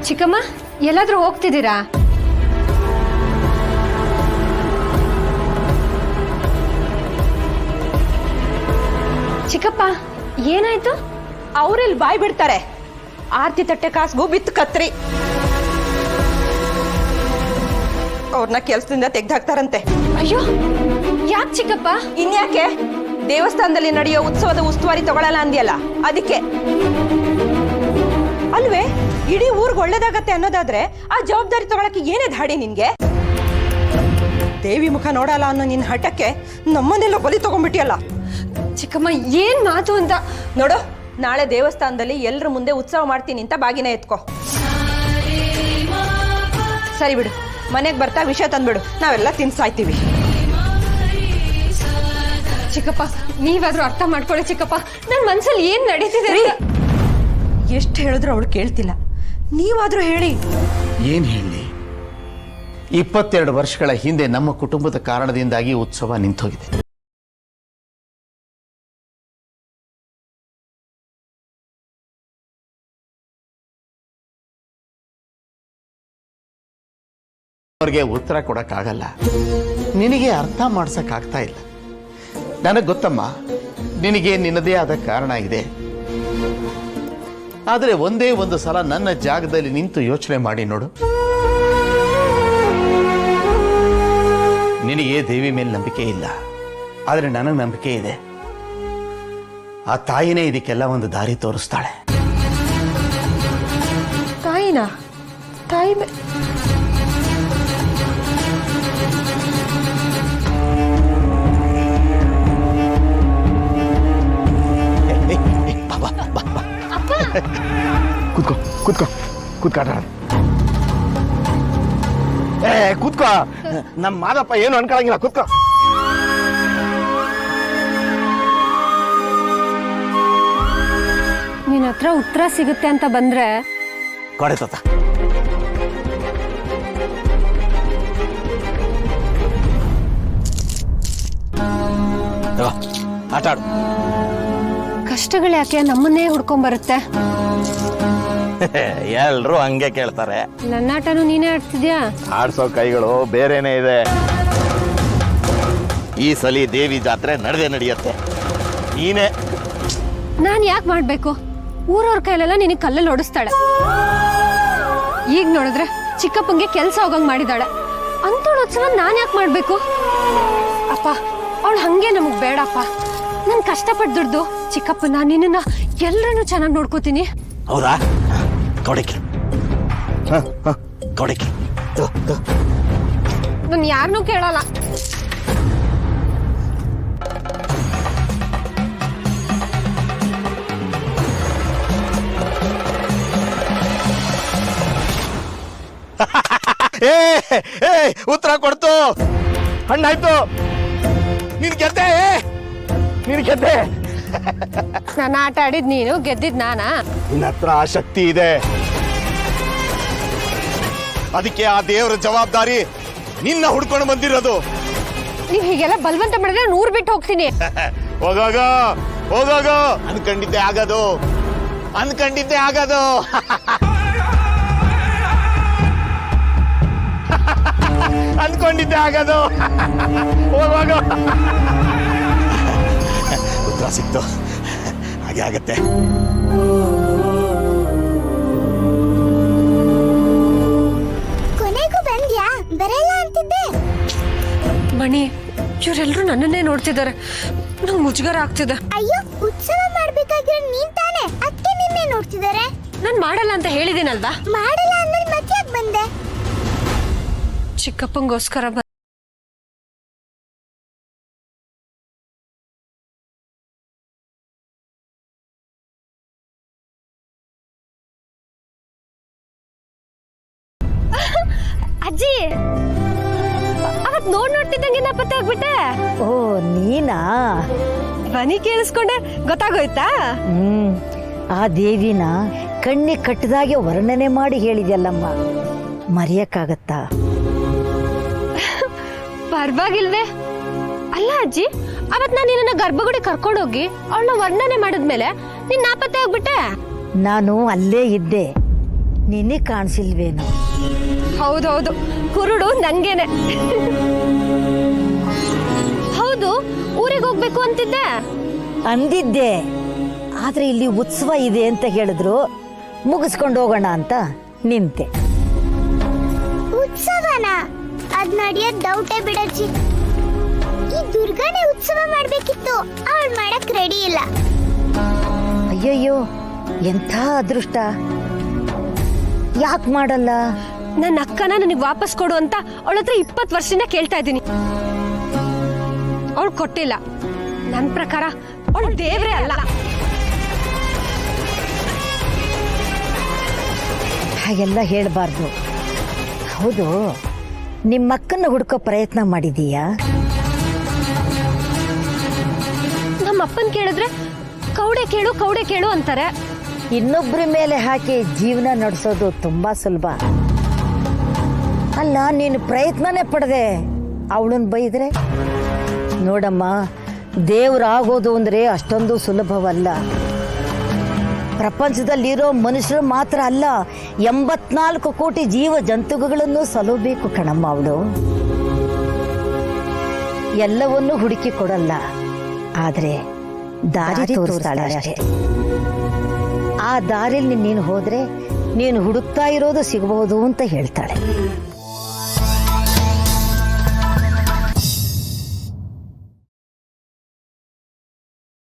ಚಿಕ್ಕಮ್ಮ ಎಲ್ಲಾದ್ರೂ ಹೋಗ್ತಿದ್ದೀರಾ? ಚಿಕ್ಕಪ್ಪ ಏನಾಯ್ತು? ಅವ್ರಿಲ್ ಬಾಯ್ ಬಿಡ್ತಾರೆ. ಆರ್ತಿ ತಟ್ಟೆ ಕಾಸ್ಗೂ ಬಿತ್ತು ಕತ್ರಿ. ಅವ್ರನ್ನ ಕೆಲ್ಸದಿಂದ ತೆಗ್ದಾಕ್ತಾರಂತೆ. ಅಯ್ಯೋ ಯಾಕೆ ಚಿಕ್ಕಪ್ಪ? ಇನ್ಯಾಕೆ? ದೇವಸ್ಥಾನದಲ್ಲಿ ನಡೆಯೋ ಉತ್ಸವದ ಉಸ್ತುವಾರಿ ತಗೊಳಲ್ಲ ಅಂದ್ಯಲ್ಲ, ಅದಕ್ಕೆ. ಅಲ್ವೇ, ಇಡೀ ಊರ್ಗ್ ಒಳ್ಳೇದಾಗತ್ತೆ ಅನ್ನೋದಾದ್ರೆ ಆ ಜವಾಬ್ದಾರಿ ತಗೊಳಕ್ಕೆ ಏನೇ ಧಾಡಿ ನಿನ್ಗೆ? ದೇವಿ ಮುಖ ನೋಡಲ್ಲ ಅನ್ನೋ ನಿನ್ ಹಠಕ್ಕೆ ನಮ್ಮನ್ನೆಲ್ಲ ಬಲಿ ತಗೊಂಡ್ಬಿಟ್ಟಿಯಲ್ಲ. ಚಿಕ್ಕಮ್ಮ ಏನ್ ಮಾತು ಅಂತ ನೋಡು, ನಾಳೆ ದೇವಸ್ಥಾನದಲ್ಲಿ ಎಲ್ರ ಮುಂದೆ ಉತ್ಸವ ಮಾಡ್ತೀನಿ ಅಂತ ಬಾಗಿನ ಎತ್ಕೋ. ಸರಿ ಬಿಡು, ಮನೆಗೆ ಬರ್ತಾ ವಿಷಯ ತಂದ್ಬಿಡು, ನಾವೆಲ್ಲ ತಿನ್ಸಾಯ್ತೀವಿ. ಚಿಕ್ಕಪ್ಪ ನೀವಾದ್ರೂ ಅರ್ಥ ಮಾಡ್ಕೊಳ್ಳಿ ಚಿಕ್ಕಪ್ಪ, ನನ್ ಮನ್ಸಲ್ಲಿ ಏನ್ ನಡೀತಿದೆ? ಎಷ್ಟು ಹೇಳಿದ್ರು ಅವಳು ಕೇಳ್ತಿಲ್ಲ, ನೀವಾದ್ರೂ ಹೇಳಿ. ಏನ್ ಹೇಳಿ? 22 ವರ್ಷಗಳ ಹಿಂದೆ ನಮ್ಮ ಕುಟುಂಬದ ಕಾರಣದಿಂದಾಗಿ ಉತ್ಸವ ನಿಂತೋಗಿದೆ. ಅವ್ರಿಗೆ ಉತ್ತರ ಕೊಡಕ್ಕಾಗಲ್ಲ, ನಿನಗೆ ಅರ್ಥ ಮಾಡ್ಸಕ್ಕಾಗ್ತಾ ಇಲ್ಲ. ನನಗೆ ಗೊತ್ತಮ್ಮ, ನಿನಗೆ ನಿನ್ನದೇ ಆದ ಕಾರಣ ಇದೆ. ಆದರೆ ಒಂದೇ ಒಂದು ಸಲ ನನ್ನ ಜಾಗದಲ್ಲಿ ನಿಂತು ಯೋಚನೆ ಮಾಡಿ ನೋಡು. ನಿನಗೆ ದೇವಿ ಮೇಲೆ ನಂಬಿಕೆ ಇಲ್ಲ, ಆದರೆ ನನಗೆ ನಂಬಿಕೆ ಇದೆ. ಆ ತಾಯಿನೇ ಇದಕ್ಕೆಲ್ಲ ಒಂದು ದಾರಿ ತೋರಿಸ್ತಾಳೆ. ತಾಯಿನಾ? ತಾಯಿ ಕೂತ್ಕೋ ಕೂತ್ಕೋ ಕೂತ್ಕಾಟ. ಕೂತ್ಕೋ, ನಮ್ಮ ಮಾದಪ್ಪ ಏನು ಅನ್ಕೊಳಂಗಿಲ್ಲ, ಕೂತ್ಕೋ. ನಿನ್ನ ಹತ್ರ ಉತ್ತರ ಸಿಗುತ್ತೆ ಅಂತ ಬಂದ್ರೆ ಕೊಡೆ ತಾತ. ಆಟ ಆಡು. ಕಷ್ಟಗಳು ಯಾಕೆ ನಮ್ಮನ್ನೇ ಹುಡ್ಕೊಂಡ್ ಬರುತ್ತೆ? ಎಲ್ರು ಹಂಗೆ ಕೇಳ್ತಾರೆ. ನನ್ನ ಆಟನು ನೀನೇ ಆಡ್ತಿದ್ಯಾ? ಆಡ್ಸೋ ಕೈಗಳು ಬೇರೆನೆ ಇದೆ. ಈ ಸಲಿ ದೇವಿ ಜಾತ್ರೆ ನಡೆಯುತ್ತೆ. ನೀನೇ ನಾನ್ ಯಾಕೆ ಮಾಡ್ಬೇಕು? ಊರವ್ರ ಕೈಲೆಲ್ಲ ನಿನಗೆ ಕಲ್ಲಲ್ಲಿ ಓಡಿಸ್ತಾಳೆ. ಈಗ ನೋಡಿದ್ರೆ ಚಿಕ್ಕಪ್ಪಂಗೆ ಕೆಲ್ಸ ಹೋಗಂಗ್ ಮಾಡಿದಾಳೆ. ಅಂತೋಳ ಉತ್ಸವ ನಾನ್ ಯಾಕೆ ಮಾಡ್ಬೇಕು? ಅಪ್ಪ ಅವಳು ಹಂಗೆ ನಮಗ್ ಬೇಡಪ್ಪ. ನನ್ ಕಷ್ಟಪಟ್ಟು ದುಡ್ದು ಚಿಕ್ಕಪ್ಪ ನಾನು ನಿನ್ನ ಎಲ್ಲರನ್ನು ಚೆನ್ನಾಗಿ ನೋಡ್ಕೋತೀನಿ. ಹೌದಾ? ಕೊಡಕ್ಕೆ ಕೊಡಕ್ಕೆ ನಾನು ಯಾರನ್ನೂ ಕೇಳಲ್ಲ. ಉತ್ತರ ಕೊಡ್ತು, ಹಣ್ಣಾಯ್ತು. ನೀನ್ ಗೆದ್ದೆ, ನೀನ್ ಗೆದ್ದೆ. ನಾನು ಆಟ ಆಡಿದ್ ನೀನು, ಗೆದ್ದಿದ್ ನಾನಾ? ನಿನ್ನ ಹತ್ರ ಆ ಶಕ್ತಿ ಇದೆ, ಅದಕ್ಕೆ ಆ ದೇವರ ಜವಾಬ್ದಾರಿ ನಿನ್ನ ಹುಡ್ಕೊಂಡು ಬಂದಿರೋದು. ನೀವ್ ಹೀಗೆಲ್ಲ ಬಲವಂತ ಮಾಡಿದ್ರೆ ನಾನು ಊರ್ ಬಿಟ್ಟು ಹೋಗ್ತೀನಿ. ಹೋಗಾಗ ಹೋಗಾಗ ಅನ್ಕೊಂಡಿದ್ದೆ ಆಗದು, ಅನ್ಕೊಂಡಿದ್ದೆ ಆಗದು. ಅನ್ಕೊಂಡಿದ್ದೆ ಆಗದು. ಹೋಗುವಾಗ ಉತ್ತರ ಸಿಕ್ತು, ಹಾಗೆ ಆಗತ್ತೆ. ಕೊನೆಗೂ ಬಂದ್ಯಾ? ಬರಲ್ಲ ಅಂತಿದ್ದೆ. ಮಣಿ, ಇವರೆಲ್ಲರೂ ನನ್ನನ್ನೇ ನೋಡ್ತಿದ್ದಾರೆ. ನಂಗೆ ಮುಜುಗರ ಆಗ್ತಿದೆ. ಅಯ್ಯೋ, ಉತ್ಸವ ಮಾಡ್ಬೇಕಾಗಿರೋ ನೀನ್ ತಾನೆ, ಅದಕ್ಕೆ ನಿನ್ನೆ ನೋಡ್ತಿದ್ದಾರೆ. ನಾನ್ ಮಾಡಲ್ಲ ಅಂತ ಹೇಳಿದ್ದೀನಲ್ವಾ? ಮಾಡಲ್ಲ ಅಂದ್ರೆ ಮತ್ತೆ ಯಾಕೆ ಬಂದೆ? ಚಿಕ್ಕಪ್ಪಂಗೋಸ್ಕರ ಅಜ್ಜಿ, ಅವತ್ ನೋಡ್ತಿದ್ದಂಗೆ ನಾ ಪತ್ತೆ ಆಗ್ಬಿಟ್ಟೆ. ಓ ನೀನಾ? ಬನ್ನಿ ಕೇಳಿಸ್ಕೊಂಡೆ, ಗೊತ್ತಾಗೋಯ್ತಾ? ಆ ದೇವಿನ ಕಣ್ಣಿ ಕಟ್ಟದಾಗೆ ವರ್ಣನೆ ಮಾಡಿ ಹೇಳಿದ್ಯಲ್ಲಮ್ಮ, ಮರೆಯಕ್ಕಾಗತ್ತಾ? ಪರವಾಗಿಲ್ವೇ? ಅಲ್ಲ ಅಜ್ಜಿ, ಅವತ್ ನಾನು ನಿನ್ನ ಗರ್ಭಗುಡಿ ಕರ್ಕೊಂಡೋಗಿ ಅವಳನ್ನ ವರ್ಣನೆ ಮಾಡಿದ್ಮೇಲೆ ನೀನ್ ನಾಪತ್ತೆ ಆಗ್ಬಿಟ್ಟೆ. ನಾನು ಅಲ್ಲೇ ಇದ್ದೆ. ನಿನಗೆ ಕಾಣಿಸಿಲ್ವೇನೋ? ಹೌದೌದು, ಕುರುಡು ನಂಗೇನೆ. ಹೌದು, ಊರಿಗೆ ಹೋಗ್ಬೇಕು ಅಂತಿದ್ದೆ. ಅಂದಿದ್ದೆ, ಆದ್ರೆ ಇಲ್ಲಿ ಉತ್ಸವ ಇದೆ ಅಂತ ಹೇಳಿದ್ರು, ಮುಗಿಸ್ಕೊಂಡು ಹೋಗೋಣ ಅಂತ ನಿಂತೆ. ಉತ್ಸವನ ಅದ್ ನಡೆಯೋದ್ ಡೌಟೇ ಬಿಡಜ್ಜಿ. ಈ ದುರ್ಗಾನೇ ಉತ್ಸವ ಮಾಡ್ಬೇಕಿತ್ತು, ಅವಳು ಮಾಡಕ್ ರೆಡಿ ಇಲ್ಲ. ಅಯ್ಯಯ್ಯೋ, ಎಂಥ ಅದೃಷ್ಟ! ಯಾಕೆ ಮಾಡಲ್ಲ? ನನ್ನ ಅಕ್ಕನ ನನಗೆ ವಾಪಸ್ ಕೊಡು ಅಂತ ಅವಳ ಹತ್ರ 20 ವರ್ಷದಿಂದ ಕೇಳ್ತಾ ಇದ್ದೀನಿ. ಅವಳು ಕೊಟ್ಟಿಲ್ಲ. ನನ್ನ ಪ್ರಕಾರ ಅವಳು ದೇವ್ರೇ ಅಲ್ಲ. ಹಾಗೆಲ್ಲ ಹೇಳಬಾರ್ದು. ಹೌದು, ನಿಮ್ಮಕ್ಕನ್ನ ಹುಡುಕೋ ಪ್ರಯತ್ನ ಮಾಡಿದೀಯಾ? ನಮ್ಮ ಅಪ್ಪನ್ ಕೇಳಿದ್ರೆ ಕೌಡೆ ಕೇಳು ಕೌಡೆ ಕೇಳು ಅಂತಾರೆ. ಇನ್ನೊಬ್ಬರ ಮೇಲೆ ಹಾಕಿ ಜೀವನ ನಡೆಸೋದು ತುಂಬಾ ಸುಲಭ ಅಲ್ಲ. ನೀನು ಪ್ರಯತ್ನನೇ ಪಡದೆ ಅವಳನ್ನ ಬೈದ್ರೆ? ನೋಡಮ್ಮ, ದೇವರಾಗೋದು ಅಂದ್ರೆ ಅಷ್ಟೊಂದು ಸುಲಭವಲ್ಲ. ಪ್ರಪಂಚದಲ್ಲಿರೋ ಮನುಷ್ಯರು ಮಾತ್ರ ಅಲ್ಲ, 84 ಕೋಟಿ ಜೀವ ಜಂತುಗಳನ್ನು ಸಲುಬೇಕು ಕಣಮ್ಮ ಅವಳು. ಎಲ್ಲವನ್ನೂ ಹುಡುಕಿ ಕೊಡಲ್ಲ, ಆದ್ರೆ ದಾರಿ ತೋರಿಸ್ತಾಳೆ ಅಷ್ಟೇ. ಆ ದಾರಿಯಲ್ಲಿ ನೀನು ಹೋದ್ರೆ ನೀನು ಹುಡುಕ್ತಾ ಇರೋದು ಸಿಗಬಹುದು ಅಂತ ಹೇಳ್ತಾಳೆ.